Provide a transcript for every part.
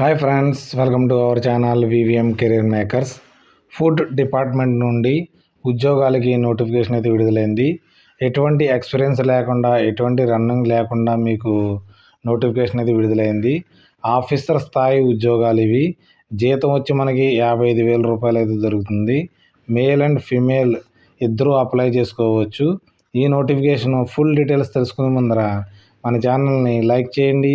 Hi friends, welcome to our channel VVM career makers. Food department నుండి ఉద్యోగాలకి notification అయితే విడుదలైంది. ఎటువంటి ఎక్స్పీరియన్స్ లేకుండా, ఎటువంటి రన్నింగ్ లేకుండా మీకు నోటిఫికేషన్ అయితే విడుదలైంది. ఆఫీసర్ స్థాయి ఉద్యోగాలు ఇవి. జీతం వచ్చి మనకి 55,000 రూపాయలు అయితే దొరుకుతుంది. మేల్ అండ్ ఫీమేల్ ఇద్దరూ అప్లై చేసుకోవచ్చు. ఈ నోటిఫికేషన్ ఫుల్ డీటెయిల్స్ తెలుసుకునే ముందర మన ఛానల్ని లైక్ చేయండి,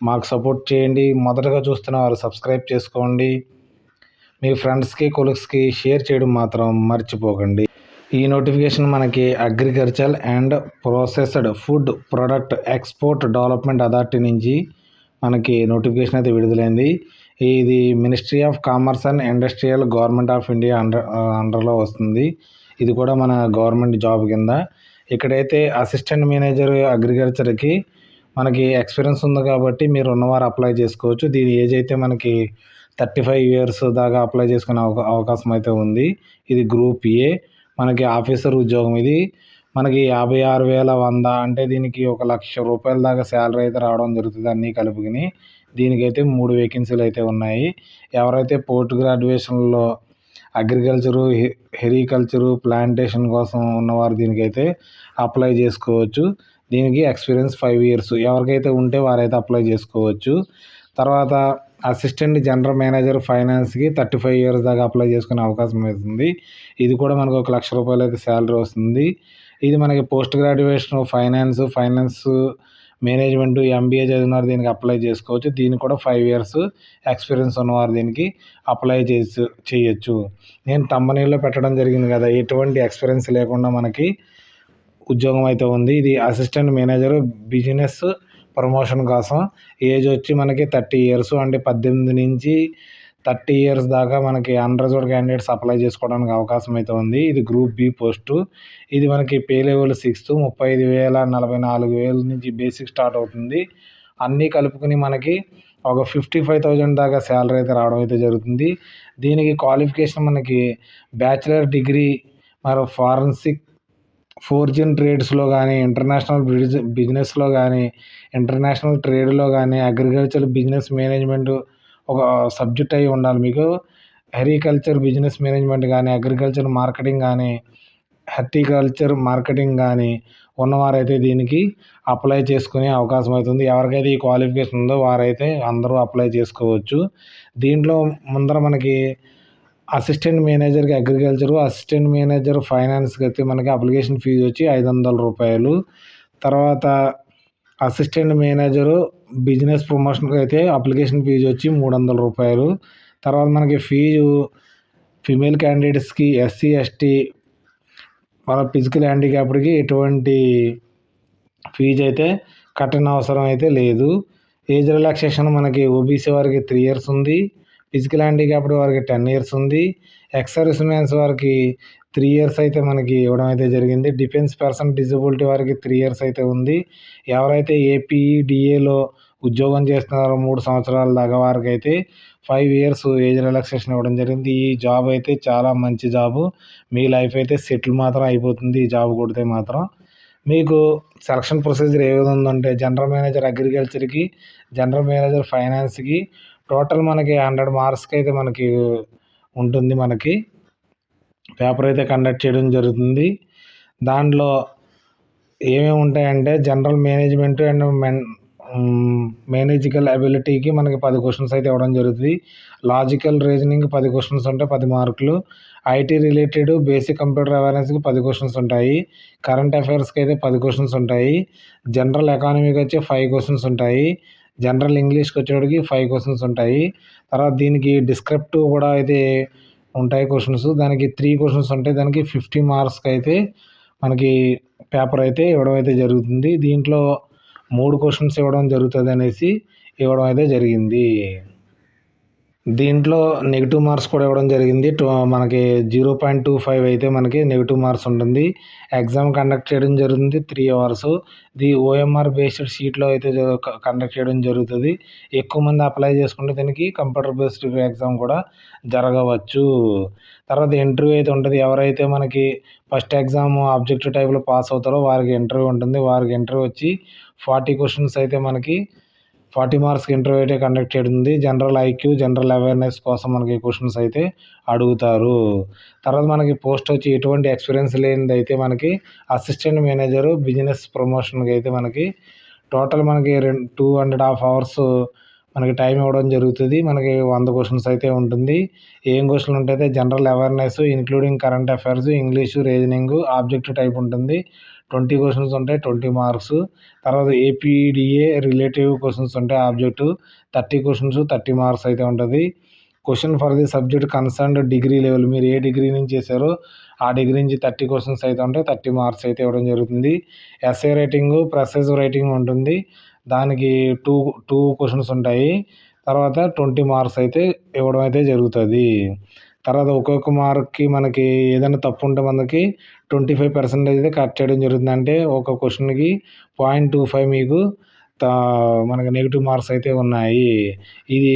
మాకు సపోర్ట్ చేయండి. మొదటగా చూస్తున్న వారు సబ్స్క్రైబ్ చేసుకోండి. మీ ఫ్రెండ్స్కి, కొలీగ్స్కి షేర్ చేయడం మాత్రం మర్చిపోకండి. ఈ నోటిఫికేషన్ మనకి agriculture and processed food product export development authority నుంచి మనకి నోటిఫికేషన్ అయితే విడుదలైంది. ఇది ministry of commerce and industrial government of India అండర్లో వస్తుంది. ఇది కూడా మన గవర్నమెంట్ జాబ్ కింద. ఇక్కడైతే అసిస్టెంట్ మేనేజర్ అగ్రికల్చర్కి మనకి ఎక్స్పీరియన్స్ ఉంది కాబట్టి మీరు ఉన్నవారు అప్లై చేసుకోవచ్చు. దీని ఏజ్ అయితే మనకి 35 ఇయర్స్ దాకా అప్లై చేసుకునే అవకాశం అయితే ఉంది. ఇది గ్రూప్ ఏ, మనకి ఆఫీసర్ ఉద్యోగం. ఇది మనకి 56,100 అంటే దీనికి 1,00,000 రూపాయల దాకా శాలరీ అయితే రావడం జరుగుతుంది అన్నీ కలుపుకుని. దీనికైతే 3 వేకెన్సీలు అయితే ఉన్నాయి. ఎవరైతే పోస్ట్ గ్రాడ్యుయేషన్లో అగ్రికల్చరు, హెరికల్చరు, ప్లాంటేషన్ కోసం ఉన్నవారు దీనికైతే అప్లై చేసుకోవచ్చు. దీనికి ఎక్స్పీరియన్స్ 5 ఇయర్స్ ఎవరికైతే ఉంటే వారైతే అప్లై చేసుకోవచ్చు. తర్వాత అసిస్టెంట్ జనరల్ మేనేజర్ ఫైనాన్స్కి 35 ఇయర్స్ దాకా అప్లై చేసుకునే అవకాశం అవుతుంది. ఇది కూడా మనకు 1,00,000 రూపాయలు అయితే శాలరీ వస్తుంది. ఇది మనకి post graduation finance management, MBA చదివినవారు దీనికి అప్లై చేసుకోవచ్చు. దీనికి కూడా 5 ఇయర్స్ ఎక్స్పీరియన్స్ ఉన్నవారు దీనికి అప్లై చేయొచ్చు. నేను థంబ్నెయిల్లో పెట్టడం జరిగింది కదా, ఎటువంటి ఎక్స్పీరియన్స్ లేకుండా మనకి ఉద్యోగం అయితే ఉంది. ఇది అసిస్టెంట్ మేనేజర్ బిజినెస్ ప్రమోషన్ కోసం. ఏజ్ వచ్చి మనకి 30 ఇయర్స్, అంటే 18 నుంచి 30 ఇయర్స్ దాకా మనకి అన్రిజర్వ్డ్ క్యాండిడేట్స్ అప్లై చేసుకోవడానికి అవకాశం అయితే ఉంది. ఇది గ్రూప్ బి పోస్టు. ఇది మనకి పే లెవెల్ 6, 35,000, 44,000 నుంచి బేసిక్ స్టార్ట్ అవుతుంది. అన్నీ కలుపుకుని మనకి ఒక 55,000 దాకా శాలరీ అయితే రావడం అయితే జరుగుతుంది. దీనికి క్వాలిఫికేషన్ మనకి బ్యాచిలర్ డిగ్రీ, మరి ఫోర్జిన్ ట్రేడ్స్లో కానీ, ఇంటర్నేషనల్ బిజినెస్లో కానీ, ఇంటర్నేషనల్ ట్రేడ్లో కానీ, అగ్రికల్చర్ బిజినెస్ మేనేజ్మెంట్ ఒక సబ్జెక్ట్ అయి ఉండాలి మీకు. అగ్రికల్చర్ బిజినెస్ మేనేజ్మెంట్ కానీ, అగ్రికల్చర్ మార్కెటింగ్ కానీ, హార్టికల్చర్ మార్కెటింగ్ కానీ ఉన్నవారైతే దీనికి అప్లై చేసుకునే అవకాశం అవుతుంది. ఎవరికైతే ఈ క్వాలిఫికేషన్ ఉందో వారైతే అందరూ అప్లై చేసుకోవచ్చు. దీంట్లో ముందర మనకి అసిస్టెంట్ మేనేజర్కి అగ్రికల్చరు, అసిస్టెంట్ మేనేజర్ ఫైనాన్స్కి అయితే మనకి అప్లికేషన్ ఫీజు వచ్చి 500 రూపాయలు. తర్వాత అసిస్టెంట్ మేనేజరు బిజినెస్ ప్రమోషన్కి అయితే అప్లికేషన్ ఫీజు వచ్చి 300 రూపాయలు. తర్వాత మనకి ఫీజు ఫిమేల్ క్యాండిడేట్స్కి, ఎస్సీ, ఎస్టీ, మన ఫిజికల్ హ్యాండిక్యాప్డ్కి ఎటువంటి ఫీజు అయితే కట్టిన అవసరం అయితే లేదు. ఏజ్ రిలాక్సేషన్ మనకి ఓబీసీ వారికి 3 ఇయర్స్ ఉంది. ఫిజికల్ హ్యాండిక్యాప్డ్ వారికి 10 ఇయర్స్ ఉంది. ఎక్స్ సర్వీస్ మ్యాన్స్ వారికి 3 ఇయర్స్ అయితే మనకి ఇవ్వడం అయితే జరిగింది. డిఫెన్స్ పర్సన్ డిజబిలిటీ వారికి 3 ఇయర్స్ అయితే ఉంది. ఎవరైతే ఏపీడిఏలో ఉద్యోగం చేస్తున్నారో 3 సంవత్సరాల దాకా వారికి అయితే 5 ఇయర్స్ ఏజ్ రిలాక్సేషన్ ఇవ్వడం జరిగింది. ఈ జాబ్ అయితే చాలా మంచి జాబు. మీ లైఫ్ అయితే సెటిల్ మాత్రం అయిపోతుంది ఈ జాబ్ కొడితే మాత్రం. మీకు సెలక్షన్ ప్రొసీజర్ ఏ విధంగా ఉందంటే, జనరల్ మేనేజర్ అగ్రికల్చర్కి, జనరల్ మేనేజర్ ఫైనాన్స్కి టోటల్ మనకి 100 మార్క్స్కి అయితే మనకి ఉంటుంది. మనకి పేపర్ అయితే కండక్ట్ చేయడం జరుగుతుంది. దాంట్లో ఏమేమి ఉంటాయంటే, జనరల్ మేనేజ్మెంట్ అండ్ మేనేజికల్ అబిలిటీకి మనకి 10 క్వశ్చన్స్ అయితే ఇవ్వడం జరుగుతుంది. లాజికల్ రీజనింగ్ 10 క్వశ్చన్స్ ఉంటాయి, 10 మార్కులు. ఐటీ రిలేటెడ్ బేసిక్ కంప్యూటర్ అవేర్నెస్కి 10 క్వశ్చన్స్ ఉంటాయి. కరెంట్ అఫైర్స్కి అయితే 10 క్వశ్చన్స్ ఉంటాయి. జనరల్ ఎకానమీకి వచ్చి 5 క్వశ్చన్స్ ఉంటాయి. జనరల్ ఇంగ్లీష్కి వచ్చేటికి 5 క్వశ్చన్స్ ఉంటాయి. తర్వాత దీనికి డిస్క్రిప్టివ్ కూడా అయితే ఉంటాయి క్వశ్చన్స్. దానికి 3 క్వశ్చన్స్ ఉంటాయి. దానికి 50 మార్క్స్కి అయితే మనకి పేపర్ అయితే ఇవ్వడం అయితే జరుగుతుంది. దీంట్లో 3 క్వశ్చన్స్ ఇవ్వడం జరుగుతుంది అనేసి ఇవ్వడం అయితే జరిగింది. దీంట్లో నెగిటివ్ మార్క్స్ కూడా ఇవ్వడం జరిగింది. మనకి 0.25 అయితే మనకి నెగిటివ్ మార్క్స్ ఉంటుంది. ఎగ్జామ్ కండక్ట్ చేయడం జరుగుతుంది 3 అవర్స్. ఓఎంఆర్ బేస్డ్ షీట్లో అయితే కండక్ట్ చేయడం జరుగుతుంది. ఎక్కువ మంది అప్లై చేసుకుంటే దీనికి కంప్యూటర్ బేస్డ్ ఎగ్జామ్ కూడా జరగవచ్చు. తర్వాత ఇంటర్వ్యూ అయితే ఉంటుంది. ఎవరైతే మనకి ఫస్ట్ ఎగ్జామ్ ఆబ్జెక్టివ్ టైప్లో పాస్ అవుతారో వారికి ఇంటర్వ్యూ ఉంటుంది. వారికి ఇంటర్వ్యూ వచ్చి 40 క్వశ్చన్స్ అయితే మనకి 40 మార్క్స్‌కి ఇంటర్వ్యూ అయితే కండక్ట్ చేయనుంది. జనరల్ ఐక్యూ, జనరల్ అవేర్‌నెస్ కోసం మనకి క్వెషన్స్ అయితే అడుగుతారు. తర్వాత మనకి పోస్ట్ వచ్చి ఎటువంటి ఎక్స్‌పీరియన్స్ లేనిదైతే మనకి అసిస్టెంట్ మేనేజరు బిజినెస్ ప్రమోషన్‌కి అయితే మనకి టోటల్ మనకి 2.5 అవర్స్ మనకి టైం ఇవ్వడం జరుగుతుంది. మనకి 100 క్వెషన్స్ అయితే ఉంటుంది. ఏం క్వెషన్లు ఉంటాయంటే general awareness including current affairs, English, reasoning, objective type ఉంటుంది. 20 క్వెషన్స్ ఉంటాయి, 20 మార్క్స్. తర్వాత ఏపీడీఏ రిలేటివ్ క్వెషన్స్ ఉంటాయి ఆబ్జెక్టివ్ 30 క్వెషన్స్, 30 మార్క్స్ అయితే ఉంటుంది. Question for the subject concerned degree level, మీరు ఏ డిగ్రీ నుంచి చేశారో ఆ డిగ్రీ నుంచి 30 క్వెషన్స్ అయితే ఉంటాయి, 30 మార్క్స్ అయితే ఇవ్వడం జరుగుతుంది. ఎస్ఏ రైటింగ్, ప్రెసెస్ రైటింగ్ ఉంటుంది. దానికి టూ టూ క్వెషన్స్ ఉంటాయి. తర్వాత 20 మార్క్స్ అయితే ఇవ్వడం అయితే జరుగుతుంది. తర్వాత ఒక్కొక్క మార్క్కి మనకి ఏదైనా తప్పు ఉంటే మనకి 25% అయితే కట్ చేయడం జరుగుతుంది. అంటే ఒక క్వెషన్కి 0.25 మీకు మనకి నెగిటివ్ మార్క్స్ అయితే ఉన్నాయి. ఇది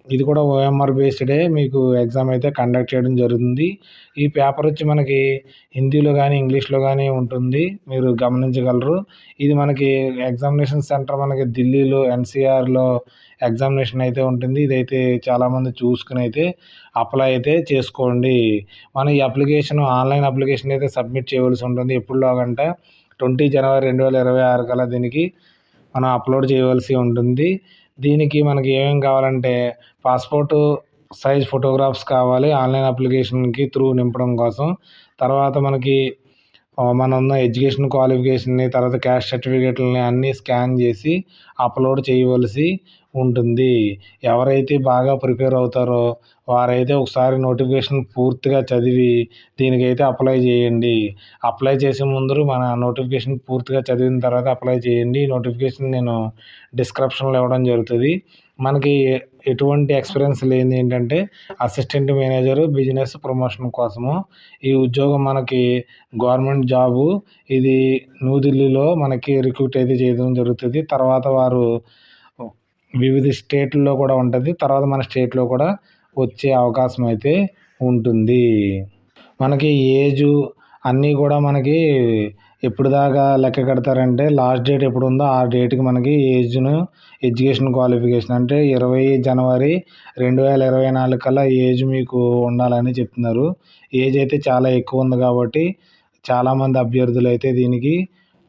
ఇది కూడా ఓఎంఆర్ బేస్డే మీకు ఎగ్జామ్ అయితే కండక్ట్ చేయడం జరుగుతుంది. ఈ పేపర్ వచ్చి మనకి హిందీలో కానీ ఇంగ్లీష్లో కానీ ఉంటుంది, మీరు గమనించగలరు. ఇది మనకి ఎగ్జామినేషన్ సెంటర్ మనకి ఢిల్లీలో ఎన్సీఆర్లో ఎగ్జామినేషన్ అయితే ఉంటుంది. ఇదైతే చాలామంది చూసుకుని అయితే అప్లై అయితే చేసుకోండి. మన ఈ అప్లికేషన్ ఆన్లైన్ అప్లికేషన్ అయితే సబ్మిట్ చేయవలసి ఉంటుంది. ఎప్పుడులాగంటే 20 జనవరి 2026 కల్లా దీనికి మనం అప్లోడ్ చేయవలసి ఉంటుంది. దీనికి మనకి ఏమేమి కావాలంటే పాస్పోర్టు సైజ్ ఫోటోగ్రాఫ్స్ కావాలి ఆన్లైన్ అప్లికేషన్కి త్రూ నింపడం కోసం. తర్వాత మనకి మనం ఉన్న ఎడ్యుకేషన్ క్వాలిఫికేషన్ని, తర్వాత క్యాస్ట్ సర్టిఫికేట్లని అన్నీ స్కాన్ చేసి అప్లోడ్ చేయవలసి ఉంటుంది. ఎవరైతే బాగా ప్రిపేర్ అవుతారో వారైతే ఒకసారి నోటిఫికేషన్ పూర్తిగా చదివి దీనికైతే అప్లై చేయండి. అప్లై చేసే ముందు మన నోటిఫికేషన్ పూర్తిగా చదివిన తర్వాత అప్లై చేయండి. నోటిఫికేషన్ నేను డిస్క్రిప్షన్లో ఇవ్వడం జరుగుతుంది. మనకి ఎటువంటి ఎక్స్పీరియన్స్ లేనిది ఏంటంటే అసిస్టెంట్ మేనేజరు బిజినెస్ ప్రమోషన్ కోసము. ఈ ఉద్యోగం మనకి గవర్నమెంట్ జాబు. ఇది న్యూఢిల్లీలో మనకి రిక్రూట్ అయితే చేయడం జరుగుతుంది. తర్వాత వారు వివిధ స్టేట్లలో కూడా ఉంటుంది. తర్వాత మన స్టేట్లో కూడా వచ్చే అవకాశం అయితే ఉంటుంది. మనకి ఏజు అన్నీ కూడా మనకి ఎప్పుడు దాకా లెక్క కడతారంటే లాస్ట్ డేట్ ఎప్పుడు ఉందో ఆ డేట్కి మనకి ఏజ్ను ఎడ్యుకేషన్ క్వాలిఫికేషన్ అంటే 20 జనవరి 2024 కల్లా ఏజ్ మీకు ఉండాలని చెప్తున్నారు. ఏజ్ అయితే చాలా ఎక్కువ ఉంది కాబట్టి చాలామంది అభ్యర్థులు అయితే దీనికి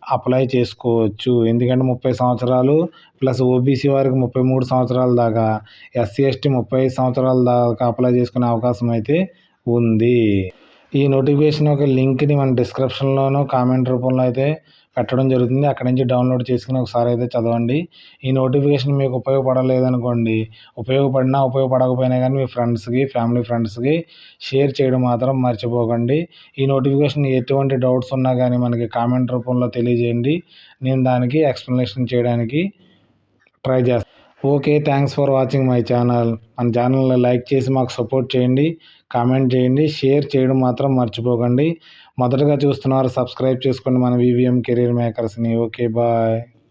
అప్లై చేసుకోవచ్చు. ఎందుకంటే 30 సంవత్సరాలు ప్లస్ ఓబీసీ వారికి 33 సంవత్సరాల దాకా, ఎస్సీ ఎస్టీ 35 సంవత్సరాల దాకా అప్లై చేసుకునే అవకాశం అయితే ఉంది. ఈ నోటిఫికేషన్ యొక్క లింక్ని మన డిస్క్రిప్షన్లోనూ కామెంట్ రూపంలో అయితే పెట్టడం జరుగుతుంది. అక్కడి నుంచి డౌన్లోడ్ చేసుకుని ఒకసారి అయితే చదవండి. ఈ నోటిఫికేషన్ మీకు ఉపయోగపడలేదనుకోండి, ఉపయోగపడకపోయినా కానీ మీ ఫ్రెండ్స్కి, ఫ్యామిలీ ఫ్రెండ్స్కి షేర్ చేయడం మాత్రం మర్చిపోకండి. ఈ నోటిఫికేషన్ ఎటువంటి డౌట్స్ ఉన్నా కానీ మనకి కామెంట్ రూపంలో తెలియజేయండి. నేను దానికి ఎక్స్ప్లెనేషన్ చేయడానికి ట్రై చేస్తాను. Okay, thanks for watching my channel. మన ఛానల్ని లైక్ చేసి మాకు సపోర్ట్ చేయండి, కామెంట్ చేయండి, షేర్ చేయడం మాత్రం మర్చిపోకండి. మొదటగా చూస్తున్నారు సబ్స్క్రైబ్ చేసుకోండి మన వివిఎం కెరీర్ మేకర్స్ని. Okay, bye.